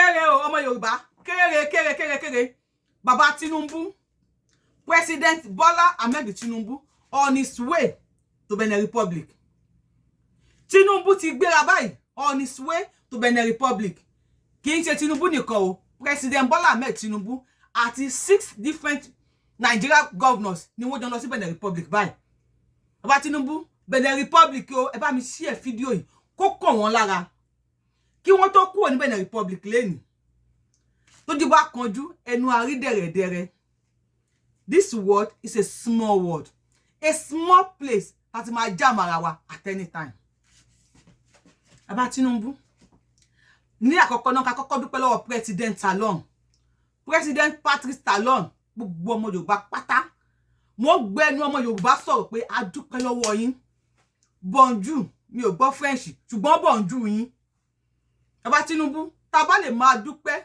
kéré o ọmọ Yorùbá kéré baba Tinubu President Bola Ahmed Tinubu on his way to Benin Republic. Tinubu ti gbéra báyìí on his way to Benin Republic. Kì í ṣe Tinubu nìkan o, President Bola Ahmed Tinubu àti 6 different Nigeria governors ni wọ́n jọ lọ sí Benin Republic báyìí. Baba Tinubu Benin Republic o, ẹ bá mi share fídíò yìí kó kàn wọ́n lára. Kí wọ́n tó kúrò ní Benin Republic lẹ́ni. Tó di bá kanjú ẹnu àrí dẹ̀rẹ̀dẹ̀rẹ̀. This world is a small world. A small place that might jam ara wa at any time. Baba Tinubu. Ní àkọ́kọ́ náà ká kọ́kọ́ dúpẹ́ lọ́wọ́ President Talon. President Patrice Talon. Gbogbo ọmọ Yorùbá pátá. Mo gbẹ́nu ọmọ Yorùbá sọ̀rọ̀ pé a dúpẹ́ lọ́wọ́ yín. Bonjour, mi ò gbọ́ French, ṣùgbọ́n bonjour yín. Baba Tinubu, tá bá lè máa dúpẹ́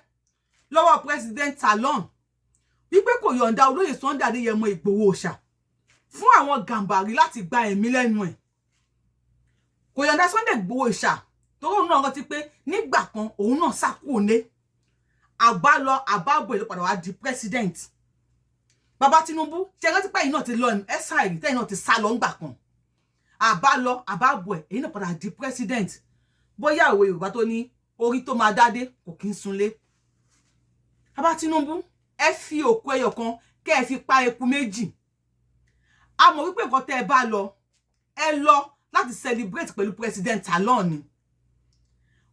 lọ́wọ́ President Talon. Wípé kò yọ̀ǹda olóyè Sunday Adéyẹmọ Ìgbòho Òòṣà fún àwọn gàmbàrí láti gba ẹ̀mí lẹ́nu ẹ̀. Kò yọ̀ǹda Sunday Ìgbòho Òòṣà tó náà rántí pé nígbà kan òun náà sá kúrò ní àbálọ àbábọ̀ ìlú padà wá di president. Baba Tinubu ṣe rántí pé ẹ̀yin náà ti lọ SIR tẹ́yin náà ti sá lọ ńgbà kan. Àbálọ àbábọ̀ ẹ̀yin náà padà di president. Bóyá òwe Yorùbá tó ní orí tó máa dádé kò kí ń sunlé. Baba Tinubu ẹ fi òkú ẹyọ kan kẹ́ ẹ fi pa eku méjì. A mọ̀ wípé nǹkan tẹ́ ẹ bá lọ ẹ lọ láti celebrate pẹ̀lú President Talon ni.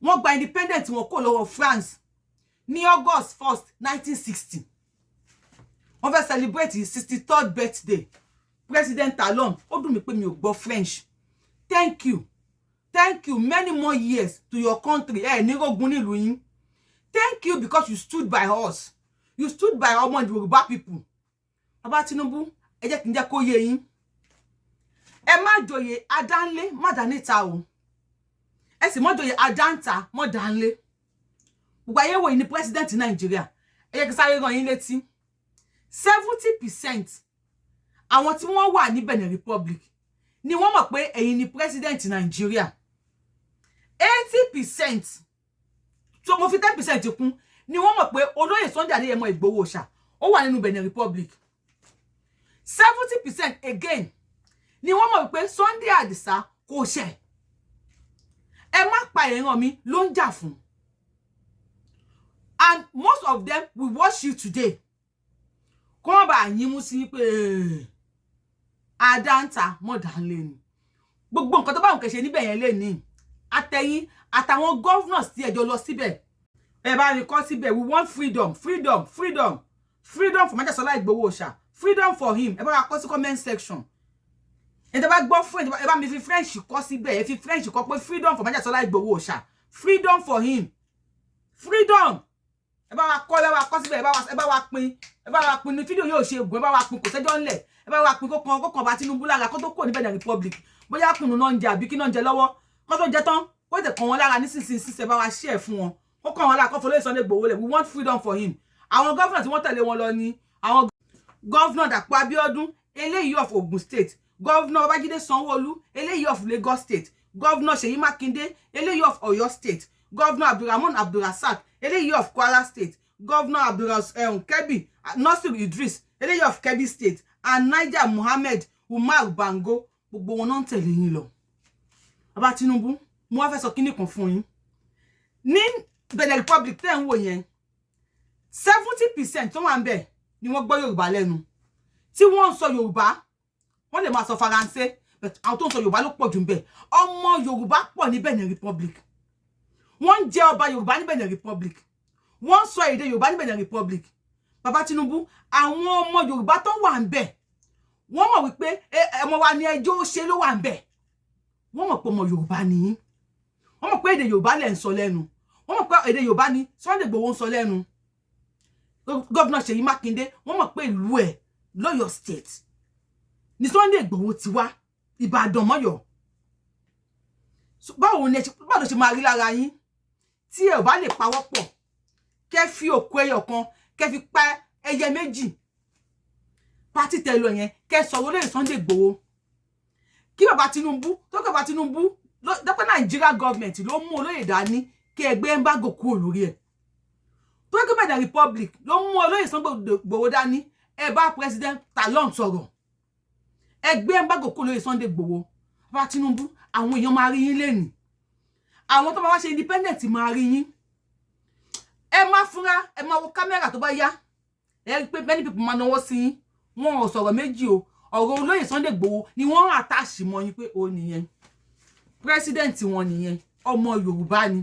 Wọ́n gba independent wọn kó lọ́wọ́ France ní August 1st 1960. Wọ́n fẹ́ celebrate his 63rd birthday. President Talon ó dùn mí pé mi ò gbọ́ French. Thank you. Thank you many more years to your country. Ní rogun nílùú yín. Thank you because you stood by us. You stood by all the Yoruba people. Baba Tinubu, ẹ jẹ́ kí n jẹ́ kó yé yín. Ẹ má joyè adánlé má dánìta o. Ẹ sì má joyè adáǹta má dánlé. Gbogbo ayé wo ni president Nigeria. Ẹ jẹ́ kí sáré rán yín létí. 70% àwọn tí wọ́n wà ní Benin Republic ni wọ́n mọ̀ pé ẹ̀yin ni president Nigeria. 80% so mo fi 10% kún ni wọ́n mọ̀ pé olóyè Sunday Adéyẹmọ Ìgbòho Òòṣà ó wà nínú Benin Republic. 70% again ni wọ́n mọ̀ pé Sunday Adisa kò ṣẹ̀. Ẹ má pa ìran mi ló ń jà fún. And most of them will watch you today. Kó má bá yín mú sí pé adáǹta mọ̀dánlé ni. Gbogbo nǹkan tó bá nǹkan ṣe níbẹ̀ yẹn lé ní. Àtẹ̀yìn àtàwọn governors tí ẹjọ́ lọ síbẹ̀. Ẹ bá rí kọ́ síbẹ̀, we want freedom, freedom, freedom. Freedom for Májàsọ́lá Ìgbòho Òòṣà. Freedom for him. Ẹ bá wa kọ sí comment section. Ẹ tẹ́ bá gbọ́ French, ẹ bá mi fi French kọ síbẹ̀. Ẹ fi French kọ pé freedom for Májàsọ́lá Ìgbòho Òòṣà. Freedom for him. Freedom. Ẹ bá wa kọ, ẹ bá wa kọ síbẹ̀, ẹ bá wa pín. Ẹ bá wa pín ní fídíò yóò ṣe ògùn, ẹ bá wa pín kò sẹ́jọ́ ńlẹ̀. Ẹ bá wa pín kó kan Baba Tinubu lára kó tó kúrò ní Benin Republic. Bóyá kùnú náà ń jẹ àbí kí náà ń jẹ lọ́wọ́. Kó tó jẹ tán, kó tẹ̀ kàn wọ́n lára nísinsìnyí ẹ bá wa share fún wọn. Ó kàn wọ́n lára kó follow Sunday Igboho lẹ̀. We want freedom for him. Àwọn governor tí wọ́n tẹ̀lé wọn lọ ni àwọn governor Dàpọ̀ Abíọ́dún eléyìí of Ogun State, governor Babájídé Sanwó-Olú eléyìí of Lagos State, governor Ṣèyí Mákindé eléyìí of Ọ̀yọ́ State, governor Abdulrahman Abdulrasaq eléyìí of Kwara State, governor Kebbi Nasir Idris eléyìí of Kebbi State, and Niger Mohammed Umar Bango. Gbogbo wọn náà ń tẹ̀lé yín lọ. Baba Tinubu, mo wá fẹ́ sọ kíní kan fún yín. Ní Benin Republic tẹ́ ń wò yẹn, 70% tó wà ńbẹ̀ ni wọ́n gbọ́ Yorùbá lẹ́nu. Tí wọ́n ń sọ Yorùbá, wọ́n lè máa sọ Faransé, but àwọn tó ń sọ Yorùbá ló pọ̀ jù ńbẹ̀. Ọmọ Yorùbá pọ̀ ní Benin Republic. Wọ́n jẹ́ ọba Yorùbá ní Benin Republic. Wọ́n sọ èdè Yorùbá ní Benin Republic. Baba Tinubu, àwọn ọmọ Yorùbá tó wà ńbẹ̀, wọ́n mọ̀ wípé ọmọ wa ni ẹjọ́ ṣe ló wà ńbẹ̀. Wọ́n mọ̀ pé ọmọ Yorùbá ni. Wọ́n mọ̀ pé èdè Yorùbá lẹ̀ ń sọ lẹ́nu. Wọ́n mọ̀ pé èdè Yorùbá ni Sunday Igboho ń sọ lẹ́nu. Governor Ṣèyí Mákindé, wọ́n mọ̀ pé ìlú ẹ̀ l'Ọ́yọ́ State ni Sunday Igboho ti wá, Ìbàdàn mọ́yọ̀. Báwo ló ṣe máa rí lára yín tí ẹ ò bá lè pawọ́ pọ̀ kẹ́ fi òkú ẹyọ kan kẹ́ fi pa ẹyẹ méjì. Pátì tẹ́ lọ yẹn kẹ́ sọ̀rọ̀ lórí Sunday Igboho. Kí Baba Tinubu, tó kẹ́ Baba Tinubu, dọ́pẹ́ Nigeria government ló mú olóyè dání kí ẹgbẹ́ embargo kúrò lórí ẹ̀. Benin Republic ló mú olóyè Sunday Igboho dání ẹ bá president Talon sọ̀rọ̀ ẹ gbé embargo kó olóyè Sunday Igboho bá Tinubu àwọn èèyàn máa rí yín lẹ́ni àwọn tó bá wá ṣe independent máa rí yín ẹ má fúnra ẹ má wo kámẹ́rà tó bá yá ẹ rí pé many people máa náwó sí yín wọn ò sọ̀rọ̀ méjì o ọ̀rọ̀ olóyè Sunday Igboho ni wọ́n attach mọ́ yín pé ó nìyẹn president wọn nìyẹn ọmọ Yorùbá ni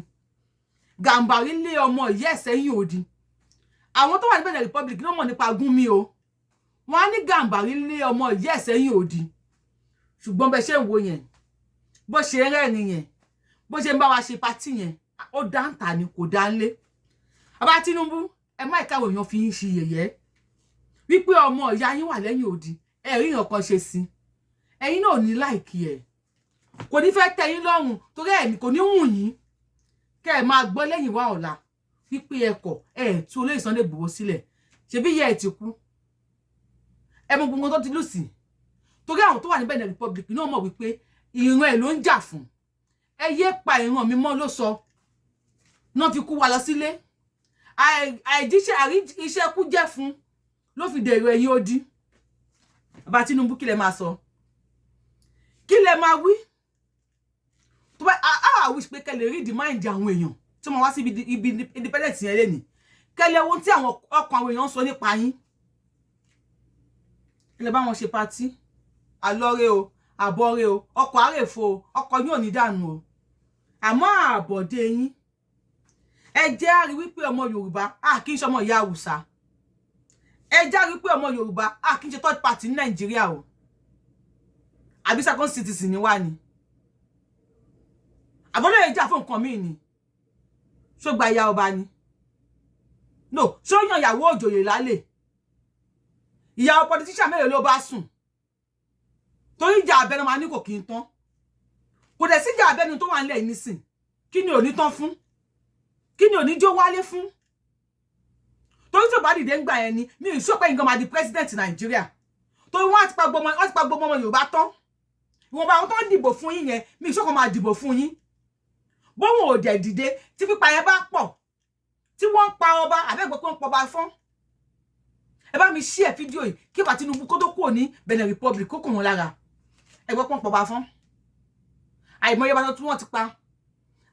Gàmbàrí lé ọmọ ìyá ẹ̀ sẹ́yìn òdì àwọn tó wà ní Benin Republic ló mọ̀ nípa Gúnmi o wọ́n á ní Gàmbàrí lé ọmọ ìyá ẹ̀ sẹ́yìn òdì ṣùgbọ́n bẹ́ẹ̀ ṣe ń wo yẹn bó ṣe rẹ́rìn yẹn bó ṣe ń bá wa ṣe pátì yẹn ó dáńtà ni kò dá ńlé bàbá Tinubu ẹ má ìkàwé èèyàn fi ń ṣe yẹ̀yẹ́ wípé ọmọ ìyá yín wà lẹ́yìn òdì ẹ rí nǹkan ṣe sí ẹ̀yin náà ní láìkí ẹ̀ kò ní fẹ́ tẹ́ yín lọ́rùn torí ẹ̀ kò ní wù yín kẹ́ ẹ máa gbọ́ lẹ́yìn wá ọ̀la wípé ẹ̀kọ́ ẹ̀ tú olóyè Sunday Igboho sílẹ̀ ṣebí ìyá ẹ̀ ti kú ẹ mọ gbogbo tó ti lù sí torí àwọn tó wà ní Benin Republic náà mọ̀ wípé ìran ẹ̀ ló ń jà fún ẹ yé pa ìran mi mọ́ ló sọ náà fi kú wa lọ sílé àìjíṣẹ́ iṣẹ́ kú jẹ́ fún ló fi dèrò ẹ̀yìn odi bàbá Tinubu kí lẹ máa sọ kí lẹ máa wí tó bá wish pé kẹ́ lè read the mind àwọn èèyàn tí wọ́n wá sí ibi independent yẹn lẹ́ni kẹ́ lè wo tí àwọn ọkàn àwọn èèyàn ń sọ nípa yín ẹ lè bá wọn ṣe party alọ́rẹ́ o àbọ̀rẹ́ o ọkọ̀ àrèfo o ọkọ̀ yóò ní dànù o àmọ́ àbọ̀dé yín ẹ jẹ́ á rí wípé ọmọ Yorùbá kì í ṣe ọmọ ìyá Haúsá ẹ jẹ́ á rí wípé ọmọ Yorùbá kì í ṣe third party ní Nàìjíríà o àbí second citizen ni wá ni àbọ̀lẹ̀ yẹn jà fún nǹkan míì ni ṣó gba ìyá ọba ni no ṣó yan ìyàwó òjòyè lálẹ́ ìyàwó politician mélòó ló bá sùn torí ìjà abẹnú máa ní kò kí n tán kò dẹ̀ sí ìjà abẹnú tó wà nílẹ̀ yìí nísìn kí ni ò ní tán fún kí ni ò ní jó wálé fún torí tí ò bá dìde ń gbà yẹn ni mi ì sọ pé nǹkan máa di president Nàìjíríà torí wọ́n ti pa gbogbo ọmọ Yorùbá tán ìwọ̀nba àwọn tó ń dìbò fún yín yẹn mi ì sọ pé máa dìbò fún yín bóun ò dẹ̀ dìde tí pípa yẹn bá pọ̀ tí wọ́n ń pa ọba àbẹ́gbẹ́ pé wọ́n pọ̀ bá fọ́n ẹ bá mi share fídíò yìí kí bá Tinubu kó tó kúrò ní Benin Republic kó kùn wọn lára ẹ gbọ́ pé wọ́n pọ̀ bá fọ́n àìmọye bá tí wọ́n ti pa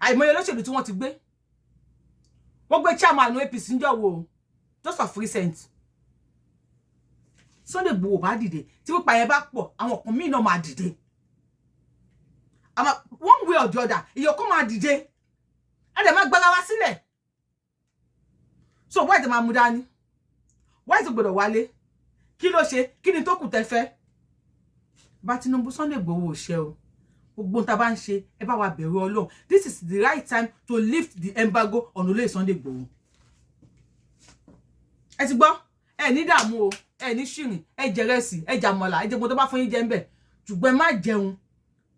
àìmọye olóṣèlú tí wọ́n ti gbé wọ́n gbé chairman APC ń jọ̀wọ́ just of recent Sunday Igboho bá dìde tí pípa yẹn bá pọ̀ àwọn ọkùnrin míì náà máa dìde one way or the other ìyókù máa dìde ẹ dẹ̀ máa gbára wá sílẹ̀ so why tẹ́ máa mú dání why tó gbọ́dọ̀ wálé kí ló ṣe kí ni tó kù tẹ́ fẹ́ bá Tinubu Sunday Igboho ò ṣe o gbogbo tá bá ń ṣe ẹ bá wa bẹ̀rù Ọlọ́run this is the right time to lift the embargo on olóyè Sunday Igboho ẹ ti gbọ́ ẹ ní dààmú o ẹ ní ṣìrìn ẹ jẹrẹsì ẹ jàmọ̀là ẹ jẹ gbogbo tó bá fún yín jẹ ń bẹ̀ ṣùgbọ́n ẹ má jẹun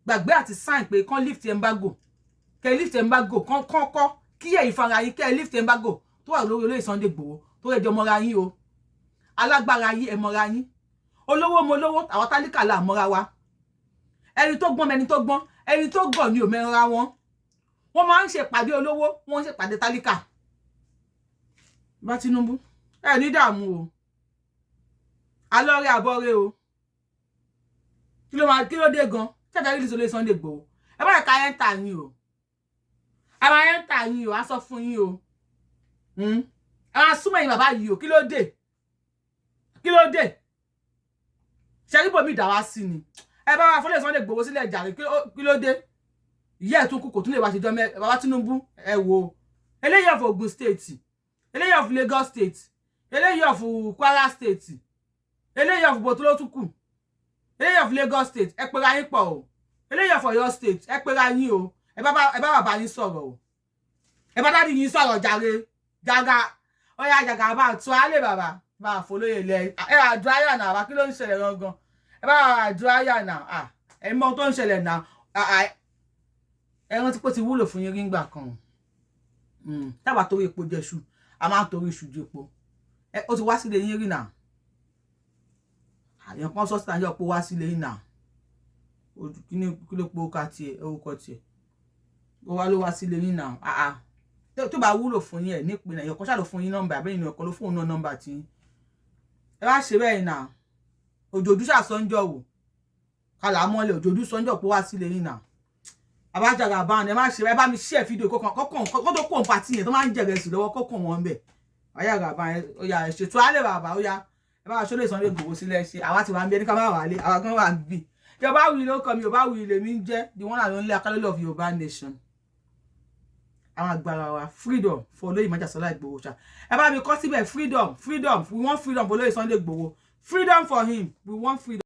gbàgbé àti sign pé kán lift embargo kẹ́ lift embargo kán kọ́ kí ẹ ìfara yín kẹ́ lift embargo tó wà lórí olóyè Sunday Igboho tó rẹ̀ jọ mọ́ra yín o alágbára yín ẹ mọ́ra yín olówó mo lówó àwọn tálíkà là mọ́ra wa ẹni tó gbọ́n mẹni tó gbọ́n ẹni tó gọ̀ ni ò mẹ́ra wọn wọ́n máa ń ṣe pàdé olówó wọ́n ń ṣe pàdé tálíkà bá Tinubu ẹ ní dààmú o alọ́rẹ́ àbọ̀rẹ́ o kí ló dé gan ṣẹ́fẹ́ rí olóyè Sunday Igboho ẹ bá ẹ̀ka ẹ̀ ń tà yín o ẹ máa ẹ̀ ń tà yín o á sọ fún yín o ẹ máa súnmọ́ yín bàbá yìí o kí ló dé ṣẹ́ríbò mi dà wá sí ni ẹ bá wa fọ́lẹ̀ Sunday Igboho sílẹ̀ jàre kí ló dé ìyá ẹ̀ tún kú kò tún lè wá ṣe jọ bàbá Tinubu ẹ wo eléyìí of Ogun State eléyìí of Lagos State eléyìí of Kwara State eléyìí of botolo tún kù eléyìí of Lagos State ẹ pera yín pọ̀ o eléyìí of Ọ̀yọ́ State ẹ pera yín o ẹ bá bàbá yín sọ̀rọ̀ o ẹ bá dádì yín sọ̀rọ̀ jàre jàgà ọ̀yà jàgà bá tún alẹ́ bàbá bá folóyè lẹ ẹ àdúrà náà wá kí ló ń ṣẹlẹ̀ gangan ẹ bá àdúrà náà ẹ mọ tó ń ṣẹlẹ̀ náà ẹ rántí pé ti wúlò fún yín rí ngbà kan tábà torí epo jẹṣu a máa ń torí iṣu jẹpo ó ti wá sílé yín rí náà àyàn kan sọ́sítà yọ pé wá sílé yín náà kí ló pé orúkọ tiẹ̀ ó wá ló wá sílé yín náà tó bá wúlò fún yín ẹ ní ìpínlẹ̀ ẹ̀yọ̀kan ṣáà ló fún yín nọ́mbà àbẹ́yìn ọ̀kan ló fún òun náà nọ́mbà tí ẹ bá ṣe bẹ́ẹ̀ náà òjòjú ṣàṣọ́njọ́ wò kálá mọ́lẹ̀ òjòjú sọ́njọ́ pé wá sílé yín náà àbájára bá ẹ má ṣe ẹ bá mi share fídíò kó tó kó pàtí yẹn tó máa ń jẹ̀rẹ̀ sí lọ́wọ́ kó kàn wọ́n bẹ̀ àyàrá bá ẹ ó yá ṣètò alẹ́ bàbá ó yá ẹ bá ṣọlẹ̀ Sunday Igboho sílẹ̀ ṣe àwa ti wà ń bí ẹni ká má wà lé àwa kan wà ń gbì Yorùbáwùyí ló kọ mi Yorùbáwùyí lèmi ń jẹ́ the one and only Akálólé of Yorùbá nation àwọn agbára wa freedom for olóyè Májàsọ́lá Ìgbòho ṣá ẹ bá mi kọ síbẹ̀ freedom we want freedom for olóyè Sunday Igboho freedom for him we want freedom.